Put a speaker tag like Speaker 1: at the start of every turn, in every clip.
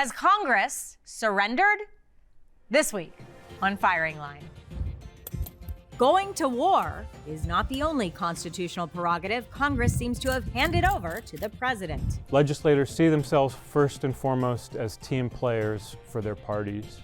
Speaker 1: Has Congress surrendered? This week on Firing Line. Going to war is not the only constitutional prerogative Congress seems to have handed over to the president.
Speaker 2: Legislators see themselves first and foremost as team players for their parties,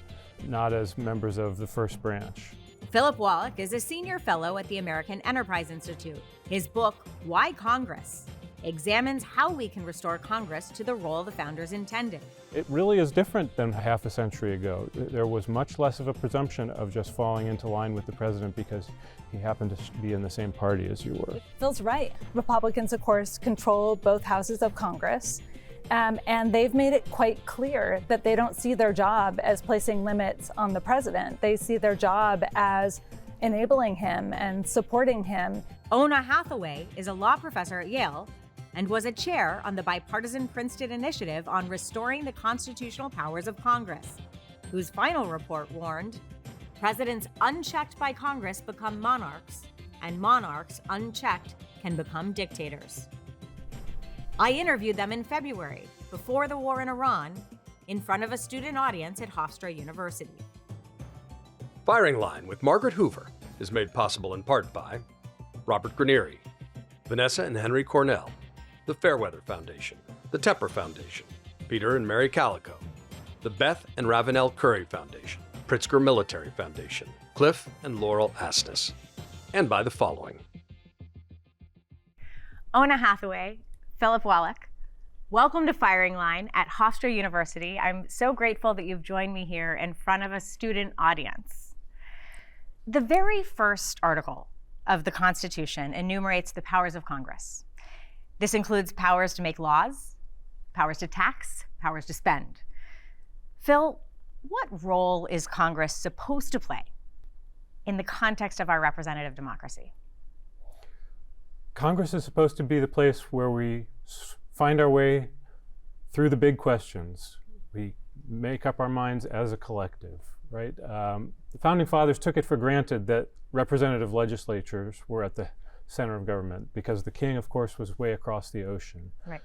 Speaker 2: not as members of the first branch.
Speaker 1: Philip Wallach is a senior fellow at the American Enterprise Institute. His book, Why Congress?, examines how we can restore Congress to the role the founders intended.
Speaker 2: It really is different than half a century ago. There was much less of a presumption of just falling into line with the president because he happened to be in the same party as you were.
Speaker 3: Phil's right. Republicans, of course, control both houses of Congress, and they've made it quite clear that they don't see their job as placing limits on the president. They see their job as enabling him and supporting him.
Speaker 1: Oona Hathaway is a law professor at Yale and was a chair on the bipartisan Princeton Initiative on Restoring the Constitutional Powers of Congress, whose final report warned, presidents unchecked by Congress become monarchs, and monarchs unchecked can become dictators. I interviewed them in February, before the war in Iran, in front of a student audience at Hofstra University.
Speaker 4: Firing Line with Margaret Hoover is made possible in part by Robert Granieri, Vanessa and Henry Cornell, the Fairweather Foundation, the Tepper Foundation, Peter and Mary Calico, the Beth and Ravenel Curry Foundation, Pritzker Military Foundation, Cliff and Laurel Astis, and by the following.
Speaker 1: Oona Hathaway, Philip Wallach, welcome to Firing Line at Hofstra University. I'm so grateful that you've joined me here in front of a student audience. The very first article of the Constitution enumerates the powers of Congress. This includes powers to make laws, powers to tax, powers to spend. Phil, what role is Congress supposed to play in the context of our representative democracy?
Speaker 2: Congress is supposed to be the place where we find our way through the big questions. We make up our minds as a collective, right? The Founding Fathers took it for granted that representative legislatures were at the center of government because the king, of course, was way across the ocean.
Speaker 1: Right.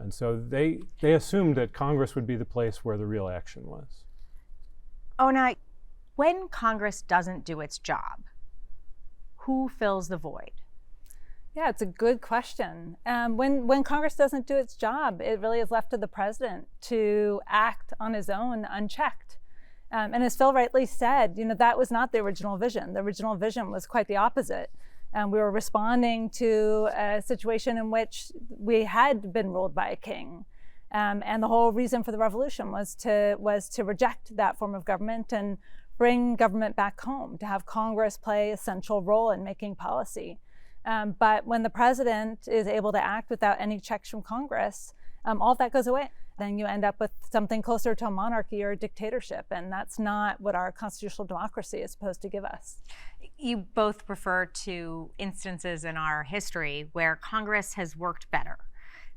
Speaker 2: And so they assumed that Congress would be the place where the real action was.
Speaker 1: Oona, when Congress doesn't do its job, who fills the void?
Speaker 3: Yeah, it's a good question. When Congress doesn't do its job, it really is left to the president to act on his own unchecked. And as Phil rightly said, that was not the original vision. The original vision was quite the opposite. We were responding to a situation in which we had been ruled by a king. And the whole reason for the revolution was to reject that form of government and bring government back home, to have Congress play a central role in making policy. But when the president is able to act without any checks from Congress, all of that goes away. Then you end up with something closer to a monarchy or a dictatorship, and that's not what our constitutional democracy is supposed to give us.
Speaker 1: You both refer to instances in our history where Congress has worked better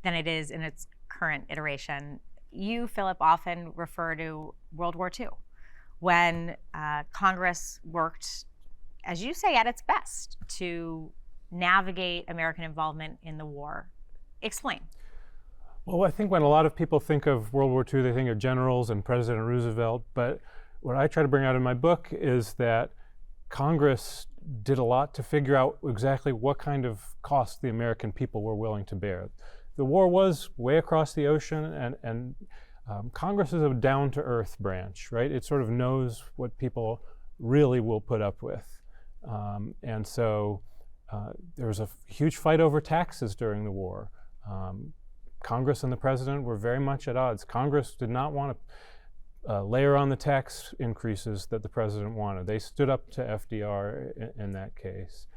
Speaker 1: than it is in its current iteration. You, Philip, often refer to World War II, when Congress worked, as you say, at its best to navigate American involvement in the war. Explain.
Speaker 2: Well, I think when a lot of people think of World War II, they think of generals and President Roosevelt. But what I try to bring out in my book is that Congress did a lot to figure out exactly what kind of cost the American people were willing to bear. The war was way across the ocean, and Congress is a down-to-earth branch, right? It sort of knows what people really will put up with. And so there was a huge fight over taxes during the war. Congress and the president were very much at odds. Congress did not want to layer on the tax increases that the president wanted. They stood up to FDR in that case.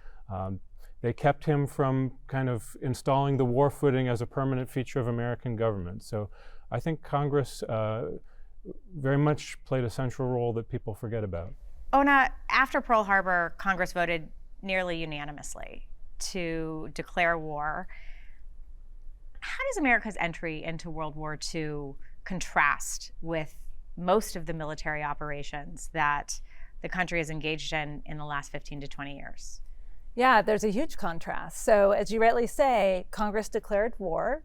Speaker 2: They kept him from kind of installing the war footing as a permanent feature of American government. So I think Congress very much played a central role that people forget about.
Speaker 1: Oona, after Pearl Harbor, Congress voted nearly unanimously to declare war. How does America's entry into World War II contrast with most of the military operations that the country has engaged in the last 15 to 20 years?
Speaker 3: Yeah, there's a huge contrast. So as you rightly say, Congress declared war.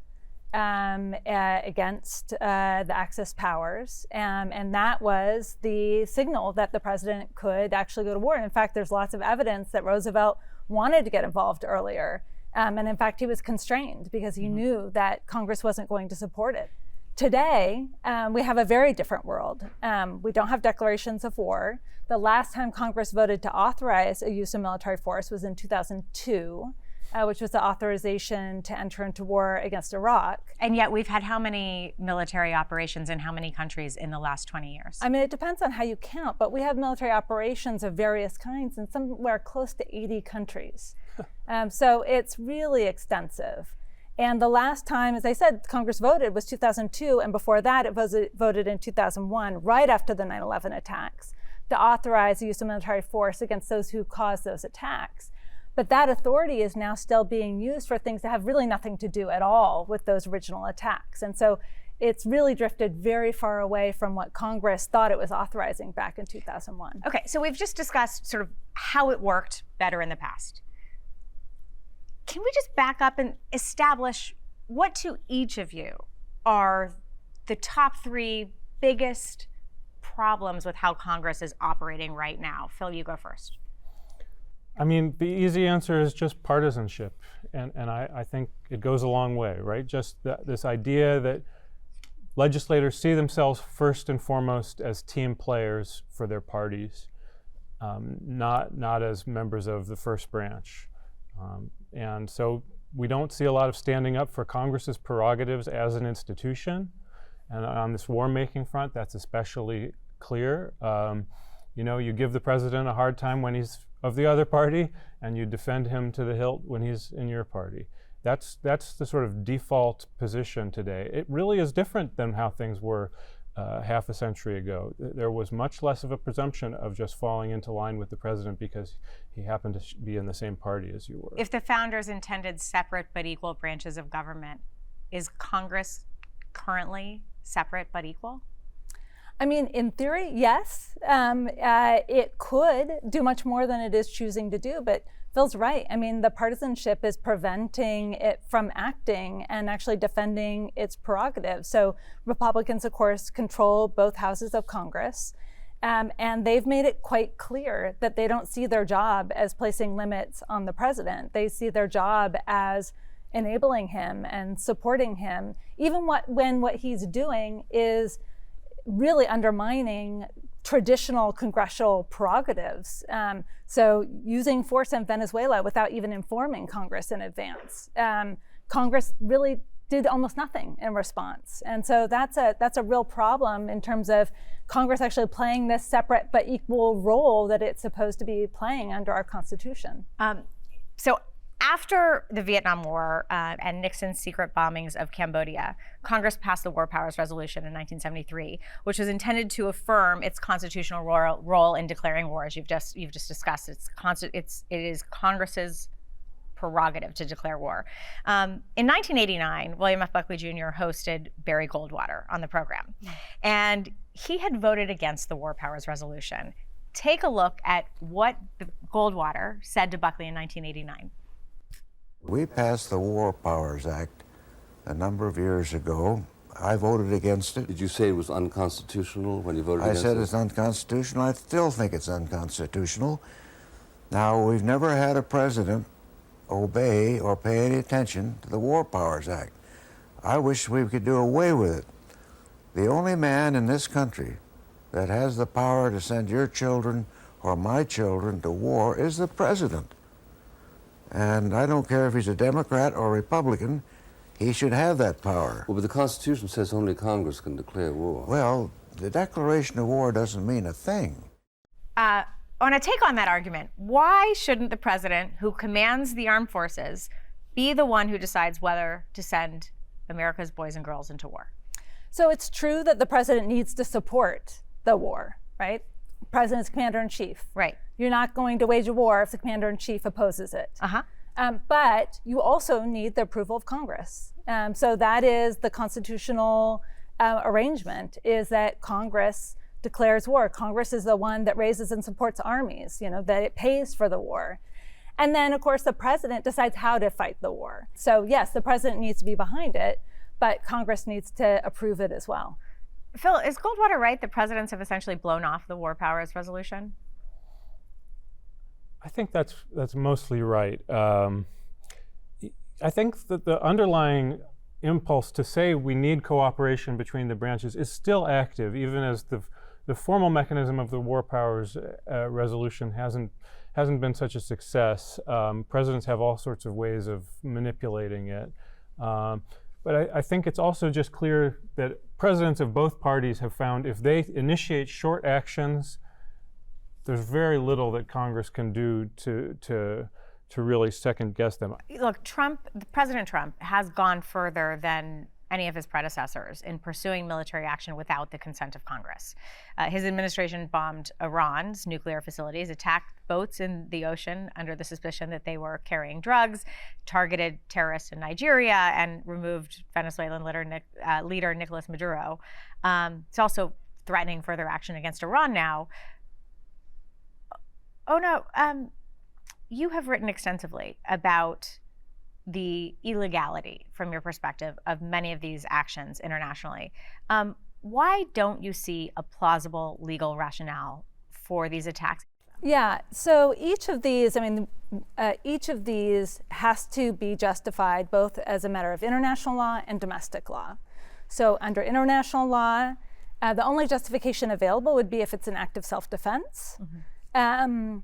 Speaker 3: against the Axis powers. And that was the signal that the president could actually go to war. And in fact, there's lots of evidence that Roosevelt wanted to get involved earlier. And in fact, he was constrained because he knew that Congress wasn't going to support it. Today, we have a very different world. We don't have declarations of war. The last time Congress voted to authorize a use of military force was in 2002, which was the authorization to enter into war against Iraq.
Speaker 1: And yet we've had how many military operations in how many countries in the last 20 years?
Speaker 3: I mean, it depends on how you count, but we have military operations of various kinds in somewhere close to 80 countries. So it's really extensive. And the last time, as I said, Congress voted was 2002, and before that it was voted in 2001, right after the 9/11 attacks, to authorize the use of military force against those who caused those attacks. But that authority is now still being used for things that have really nothing to do at all with those original attacks. And so it's really drifted very far away from what Congress thought it was authorizing back in 2001.
Speaker 1: Okay, so we've just discussed sort of how it worked better in the past. Can we just back up and establish what to each of you are the top three biggest problems with how Congress is operating right now? Phil, you go first.
Speaker 2: I mean, the easy answer is just partisanship. And I think it goes a long way, right? Just this idea that legislators see themselves first and foremost as team players for their parties, not as members of the first branch. And so we don't see a lot of standing up for Congress's prerogatives as an institution. And on this war-making front, that's especially clear. You know, you give the president a hard time when he's of the other party, and you defend him to the hilt when he's in your party. That's the sort of default position today. It really is different than how things were half a century ago. There was much less of a presumption of just falling into line with the president because he happened to be in the same party as you were.
Speaker 1: If the founders intended separate but equal branches of government, is Congress currently separate but equal?
Speaker 3: I mean, in theory, yes. It could do much more than it is choosing to do, but Phil's right. I mean, the partisanship is preventing it from acting and actually defending its prerogatives. So Republicans, of course, control both houses of Congress. And they've made it quite clear that they don't see their job as placing limits on the president. They see their job as enabling him and supporting him, even when what he's doing is really undermining traditional congressional prerogatives. So using force in Venezuela without even informing Congress in advance. Congress really did almost nothing in response. And so that's a real problem in terms of Congress actually playing this separate but equal role that it's supposed to be playing under our Constitution.
Speaker 1: So after the Vietnam War and Nixon's secret bombings of Cambodia, Congress passed the War Powers Resolution in 1973, which was intended to affirm its constitutional role in declaring war, as you've just discussed. It is Congress's prerogative to declare war. In 1989, William F. Buckley Jr. hosted Barry Goldwater on the program, and he had voted against the War Powers Resolution. Take a look at what Goldwater said to Buckley in 1989.
Speaker 5: We passed the War Powers Act a number of years ago. I voted against it.
Speaker 6: Did you say it was unconstitutional when you voted against it?
Speaker 5: I said it's unconstitutional. I still think it's unconstitutional. Now, we've never had a president obey or pay any attention to the War Powers Act. I wish we could do away with it. The only man in this country that has the power to send your children or my children to war is the president. And I don't care if he's a Democrat or Republican, he should have that power.
Speaker 6: Well, but the Constitution says only Congress can declare war.
Speaker 5: Well, the declaration of war doesn't mean a thing.
Speaker 1: I want to take on that argument. Why shouldn't the president, who commands the armed forces, be the one who decides whether to send America's boys and girls into war?
Speaker 3: So it's true that the president needs to support the war, right? The president's commander-in-chief.
Speaker 1: Right.
Speaker 3: You're not going to wage a war if the commander-in-chief opposes it. But you also need the approval of Congress. So that is the constitutional arrangement, is that Congress declares war. Congress is the one that raises and supports armies, that it pays for the war. And then, of course, the president decides how to fight the war. So yes, the president needs to be behind it, but Congress needs to approve it as well.
Speaker 1: Phil, is Goldwater right that presidents have essentially blown off the war powers resolution?
Speaker 2: I think that's mostly right. I think that the underlying impulse to say we need cooperation between the branches is still active, even as the formal mechanism of the war powers resolution hasn't been such a success. Presidents have all sorts of ways of manipulating it. But I think it's also just clear that presidents of both parties have found if they initiate short actions, there's very little that Congress can do to really second guess them.
Speaker 1: Look, President Trump has gone further than any of his predecessors in pursuing military action without the consent of Congress. His administration bombed Iran's nuclear facilities, attacked boats in the ocean under the suspicion that they were carrying drugs, targeted terrorists in Nigeria, and removed Venezuelan leader Nicolas Maduro. It's also threatening further action against Iran now. Oona, you have written extensively about the illegality, from your perspective, of many of these actions internationally. Why don't you see a plausible legal rationale for these attacks?
Speaker 3: Yeah, so each of these has to be justified both as a matter of international law and domestic law. So under international law, the only justification available would be if it's an act of self-defense. Mm-hmm.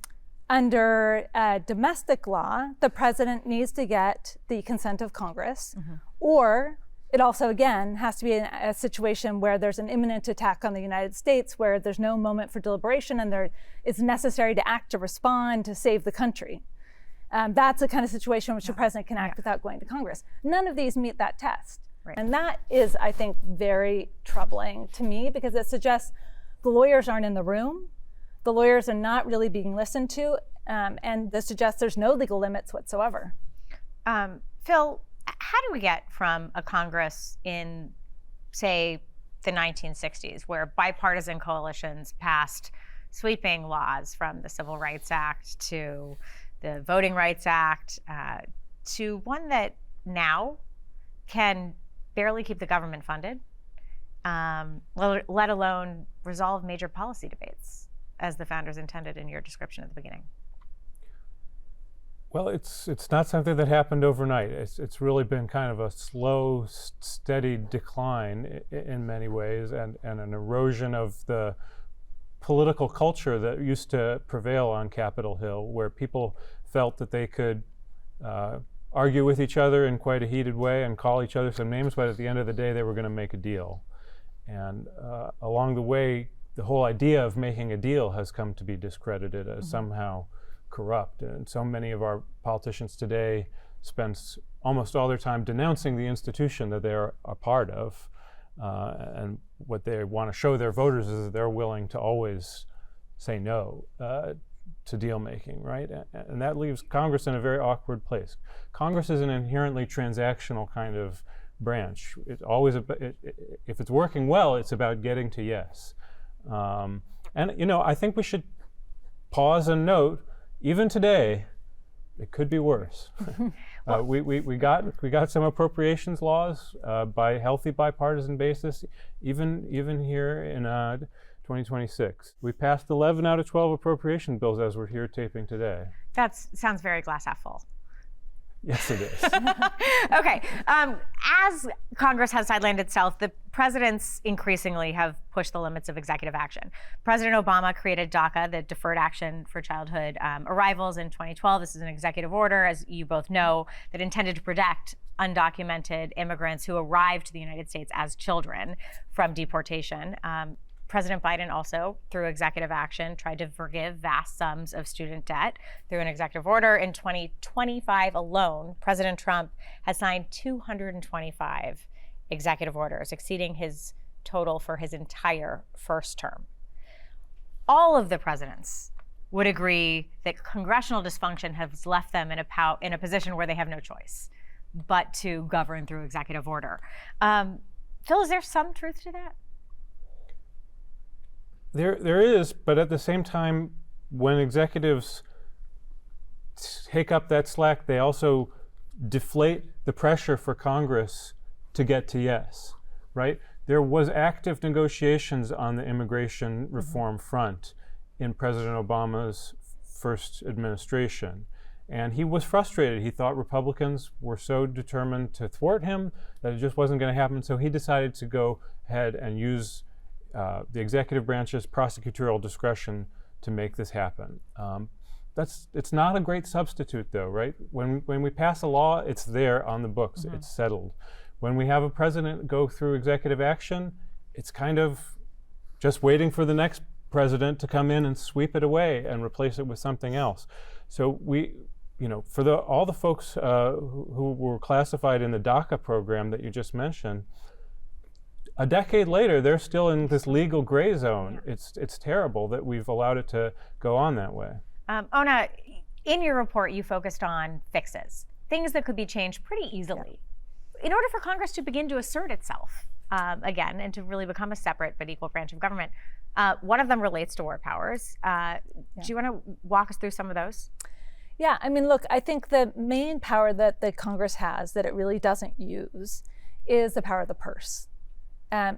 Speaker 3: Under domestic law, the president needs to get the consent of Congress, mm-hmm. or it also, again, has to be a situation where there's an imminent attack on the United States, where there's no moment for deliberation and it's necessary to act to respond to save the country. That's the kind of situation in which the president can act without going to Congress. None of these meet that test. Right. And that is, I think, very troubling to me, because it suggests the lawyers aren't in the room. The lawyers are not really being listened to, and this suggests there's no legal limits whatsoever.
Speaker 1: Phil, how do we get from a Congress in, say, the 1960s, where bipartisan coalitions passed sweeping laws, from the Civil Rights Act to the Voting Rights Act, to one that now can barely keep the government funded, let alone resolve major policy debates, as the founders intended in your description at the beginning?
Speaker 2: Well, it's not something that happened overnight. It's really been kind of a slow, steady decline in many ways, and an erosion of the political culture that used to prevail on Capitol Hill, where people felt that they could argue with each other in quite a heated way and call each other some names, but at the end of the day, they were going to make a deal. And along the way, the whole idea of making a deal has come to be discredited as mm-hmm. somehow corrupt. And so many of our politicians today spend almost all their time denouncing the institution that they're a part of. And what they want to show their voters is that they're willing to always say no to deal making, right? And that leaves Congress in a very awkward place. Congress is an inherently transactional kind of branch. It's always if it's working well, it's about getting to yes. And I think we should pause and note, even today, it could be worse. We got some appropriations laws by healthy bipartisan basis, even here in 2026. We passed 11 out of 12 appropriation bills as we're here taping today.
Speaker 1: That sounds very glass half full.
Speaker 2: Yes, it is.
Speaker 1: Okay. As Congress has sidelined itself, the presidents increasingly have pushed the limits of executive action. President Obama created DACA, the Deferred Action for Childhood Arrivals, in 2012. This is an executive order, as you both know, that intended to protect undocumented immigrants who arrived to the United States as children from deportation. President Biden also, through executive action, tried to forgive vast sums of student debt through an executive order. In 2025 alone, President Trump has signed 225 executive orders, exceeding his total for his entire first term. All of the presidents would agree that congressional dysfunction has left them in a position where they have no choice but to govern through executive order. Phil, is there some truth to that?
Speaker 2: There is, but at the same time, when executives take up that slack, they also deflate the pressure for Congress to get to yes, right? There was active negotiations on the immigration reform front in President Obama's first administration. And he was frustrated. He thought Republicans were so determined to thwart him that it just wasn't going to happen. So he decided to go ahead and use the executive branch's prosecutorial discretion to make this happen. It's not a great substitute, though, right? When we pass a law, it's there on the books. It's settled. When we have a president go through executive action, it's kind of just waiting for the next president to come in and sweep it away and replace it with something else. So for all the folks who were classified in the DACA program that you just mentioned, a decade later, they're still in this legal gray zone. It's terrible that we've allowed it to go on that way.
Speaker 1: Oona, in your report, you focused on fixes, things that could be changed pretty easily. In order for Congress to begin to assert itself again and to really become a separate but equal branch of government, one of them relates to war powers. Do you want to walk us through some of those?
Speaker 3: Yeah, I mean, look, I think the main power that the Congress has that it really doesn't use is the power of the purse.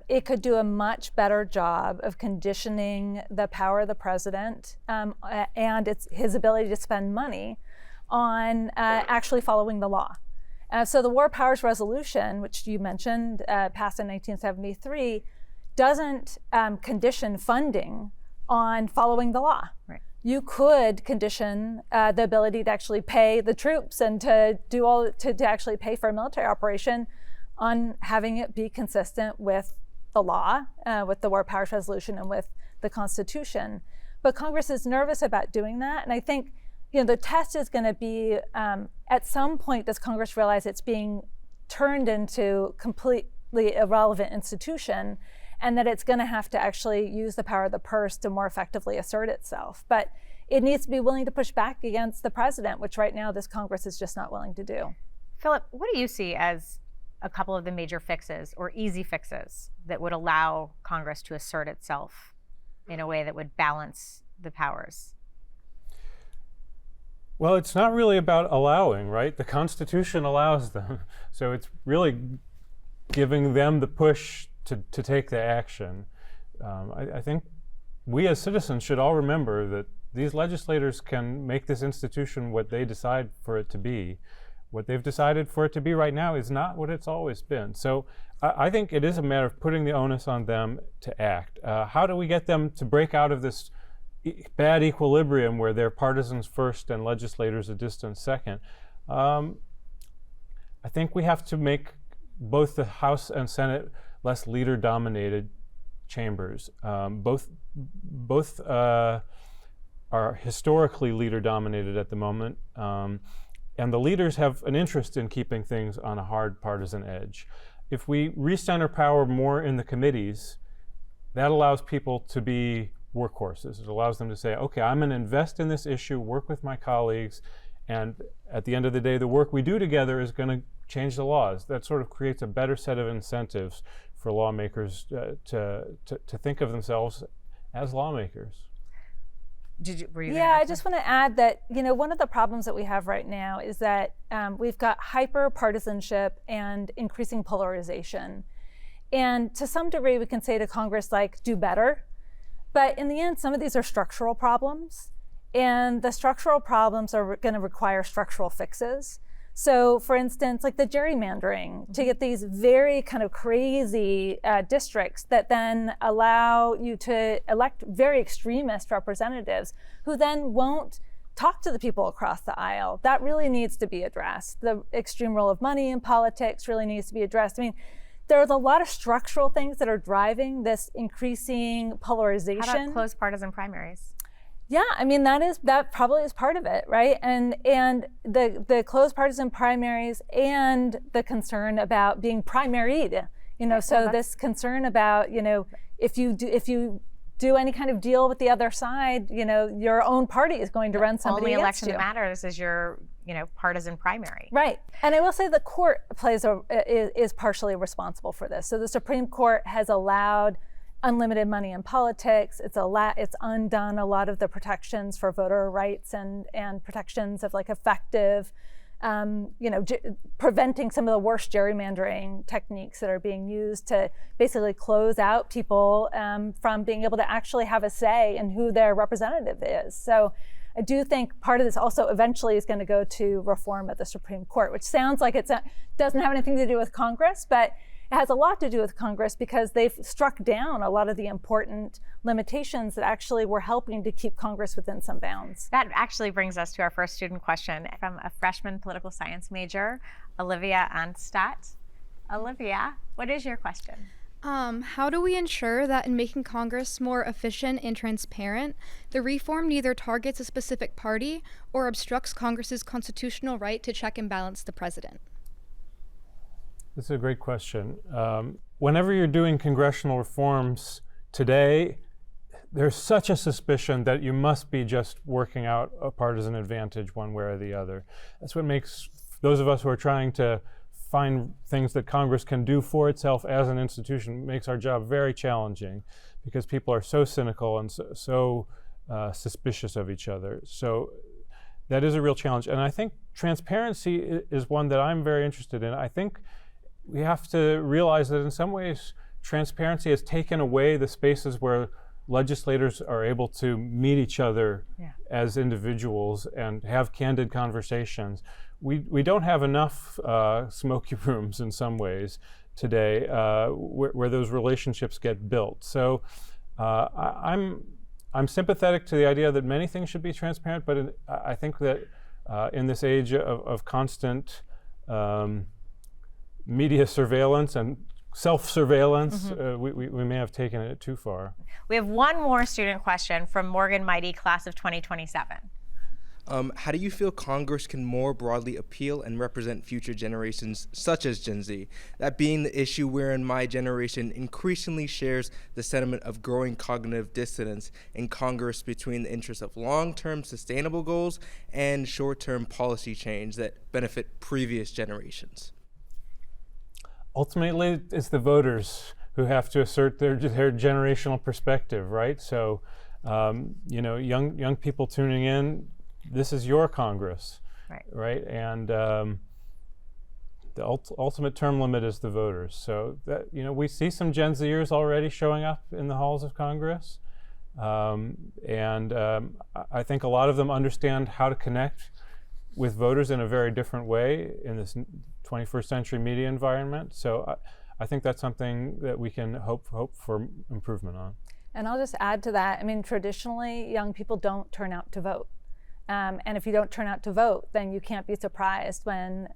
Speaker 3: It could do a much better job of conditioning the power of the president and his ability to spend money on actually following the law. So the War Powers Resolution, which you mentioned, passed in 1973, doesn't condition funding on following the law.
Speaker 1: Right.
Speaker 3: You could condition the ability to actually pay the troops and to actually pay for a military operation on having it be consistent with the law, with the War Powers Resolution and with the Constitution. But Congress is nervous about doing that. And I think the test is going to be, at some point, does Congress realize it's being turned into completely irrelevant institution and that it's going to have to actually use the power of the purse to more effectively assert itself. But it needs to be willing to push back against the president, which right now this Congress is just not willing to do.
Speaker 1: Philip, what do you see as a couple of the major fixes or easy fixes that would allow Congress to assert itself in a way that would balance the powers?
Speaker 2: Well, it's not really about allowing, right? The Constitution allows them. So it's really giving them the push to take the action. I think we as citizens should all remember that these legislators can make this institution what they decide for it to be. What they've decided for it to be right now is not what it's always been. So I think it is a matter of putting the onus on them to act. How do we get them to break out of this bad equilibrium where they're partisans first and legislators a distant second? I think we have to make both the House and Senate less leader-dominated chambers. Both are historically leader-dominated at the moment. And the leaders have an interest in keeping things on a hard partisan edge. If we recenter power more in the committees, that allows people to be workhorses. It allows them to say, okay, I'm going to invest in this issue, work with my colleagues, and at the end of the day, the work we do together is going to change the laws. That sort of creates a better set of incentives for lawmakers to think of themselves as lawmakers.
Speaker 3: I just want to add that, one of the problems that we have right now is that we've got hyper partisanship and increasing polarization. And to some degree, we can say to Congress, do better. But in the end, some of these are structural problems. And the structural problems are going to require structural fixes. So for instance, the gerrymandering, to get these very kind of crazy districts that then allow you to elect very extremist representatives who then won't talk to the people across the aisle. That really needs to be addressed. The extreme role of money in politics really needs to be addressed. I mean, there's a lot of structural things that are driving this increasing polarization.
Speaker 1: How about closed partisan primaries?
Speaker 3: Yeah, I mean, that probably is part of it, right? And the closed partisan primaries and the concern about being primaried, so this concern about, if you do any kind of deal with the other side, your own party is going to run somebody
Speaker 1: against you. Only election that matters is your, partisan primary.
Speaker 3: Right. And I will say the court is partially responsible for this. So the Supreme Court has allowed unlimited money in politics. It's undone a lot of the protections for voter rights and protections of effective preventing some of the worst gerrymandering techniques that are being used to basically close out people from being able to actually have a say in who their representative is. So I do think part of this also eventually is going to go to reform at the Supreme Court, which sounds like it doesn't have anything to do with Congress, but it has a lot to do with Congress because they've struck down a lot of the important limitations that actually were helping to keep Congress within some bounds.
Speaker 1: That actually brings us to our first student question from a freshman political science major, Olivia Anstadt. Olivia, what is your question?
Speaker 7: How do we ensure that in making Congress more efficient and transparent, the reform neither targets a specific party or obstructs Congress's constitutional right to check and balance the president?
Speaker 2: This is a great question. Whenever you're doing congressional reforms today, there's such a suspicion that you must be just working out a partisan advantage one way or the other. That's what makes those of us who are trying to find things that Congress can do for itself as an institution, makes our job very challenging because people are so cynical and so suspicious of each other. So that is a real challenge. And I think transparency is one that I'm very interested in. I think we have to realize that in some ways, transparency has taken away the spaces where legislators are able to meet each other as individuals and have candid conversations. We don't have enough smoky rooms in some ways today where those relationships get built. So I'm sympathetic to the idea that many things should be transparent, but I think that in this age of constant media surveillance and self-surveillance, we may have taken it too far.
Speaker 1: We have one more student question from Morgan Mighty, class of 2027.
Speaker 8: How do you feel Congress can more broadly appeal and represent future generations, such as Gen Z? That being the issue wherein my generation increasingly shares the sentiment of growing cognitive dissonance in Congress between the interests of long-term sustainable goals and short-term policy change that benefit previous generations.
Speaker 2: Ultimately, it's the voters who have to assert their generational perspective, right? So, young people tuning in, this is your Congress, right? And the ultimate term limit is the voters. So that we see some Gen Zers already showing up in the halls of Congress, and I think a lot of them understand how to connect with voters in a very different way in this 21st century media environment. So I think that's something that we can hope for improvement on. And
Speaker 3: I'll just add to that. I mean, traditionally, young people don't turn out to vote. And if you don't turn out to vote, then you can't be surprised when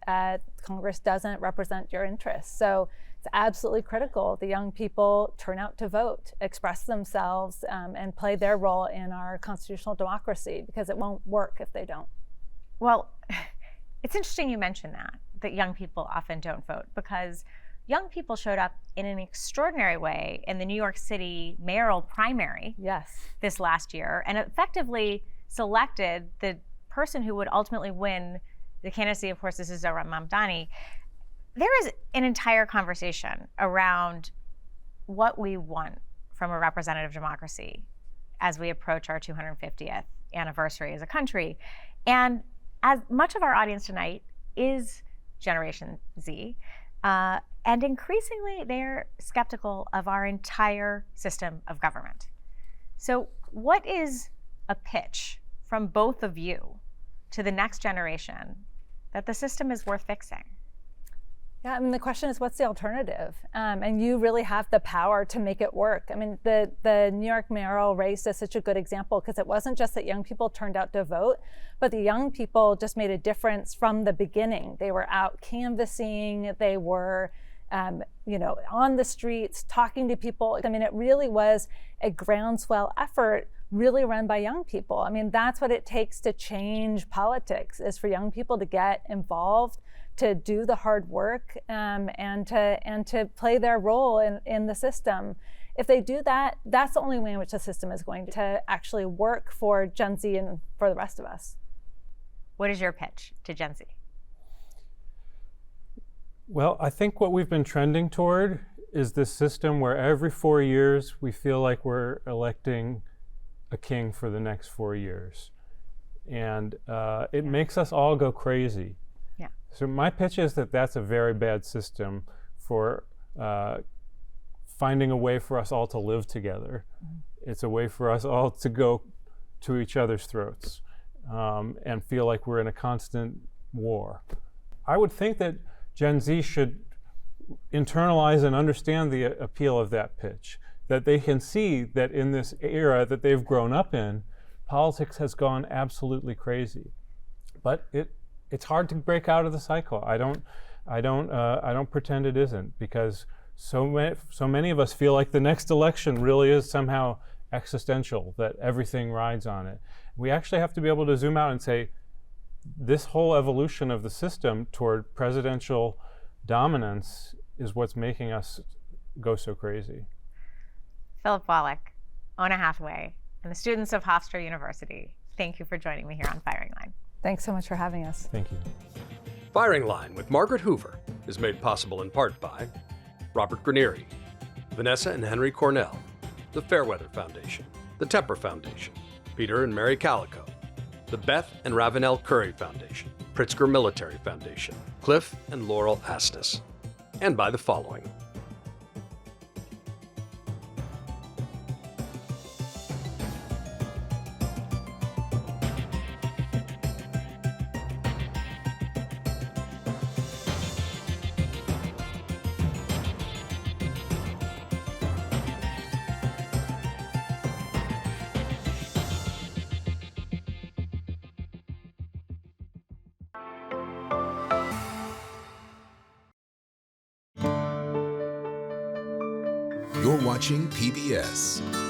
Speaker 3: Congress doesn't represent your interests. So it's absolutely critical the young people turn out to vote, express themselves, and play their role in our constitutional democracy, because it won't work if they don't.
Speaker 1: Well, it's interesting you mention that young people often don't vote, because young people showed up in an extraordinary way in the New York City mayoral primary this last year, and effectively selected the person who would ultimately win the candidacy. Of course, this is Zohran Mamdani. There is an entire conversation around what we want from a representative democracy as we approach our 250th anniversary as a country. And as much of our audience tonight is Generation Z, and increasingly they're skeptical of our entire system of government. So what is a pitch from both of you to the next generation that the system is worth fixing?
Speaker 3: Yeah, I mean, the question is, what's the alternative? And you really have the power to make it work. I mean, the New York mayoral race is such a good example, because it wasn't just that young people turned out to vote, but the young people just made a difference from the beginning. They were out canvassing, they were on the streets, talking to people. I mean, it really was a groundswell effort, really run by young people. I mean, that's what it takes to change politics, is for young people to get involved, to do the hard work, and to play their role in the system. If they do that, that's the only way in which the system is going to actually work for Gen Z and for the rest of us.
Speaker 1: What is your pitch to Gen Z?
Speaker 2: Well, I think what we've been trending toward is this system where every 4 years we feel like we're electing a king for the next 4 years. And it makes us all go crazy.
Speaker 1: Yeah.
Speaker 2: So my pitch is that that's a very bad system for finding a way for us all to live together. It's a way for us all to go to each other's throats and feel like we're in a constant war. I would think that Gen Z should internalize and understand the appeal of that pitch, that they can see that in this era that they've grown up in, politics has gone absolutely crazy. But it's hard to break out of the cycle. I don't pretend it isn't, because so many of us feel like the next election really is somehow existential, that everything rides on it. We actually have to be able to zoom out and say, this whole evolution of the system toward presidential dominance is what's making us go so crazy.
Speaker 1: Philip Wallach, Oona Hathaway, and the students of Hofstra University, thank you for joining me here on Firing Line.
Speaker 3: Thanks so much for having us.
Speaker 2: Thank you.
Speaker 4: Firing Line with Margaret Hoover is made possible in part by Robert Granieri, Vanessa and Henry Cornell, the Fairweather Foundation, the Tepper Foundation, Peter and Mary Calico, the Beth and Ravenel Curry Foundation, Pritzker Military Foundation, Cliff and Laurel Astis, and by the following.
Speaker 9: You're watching PBS.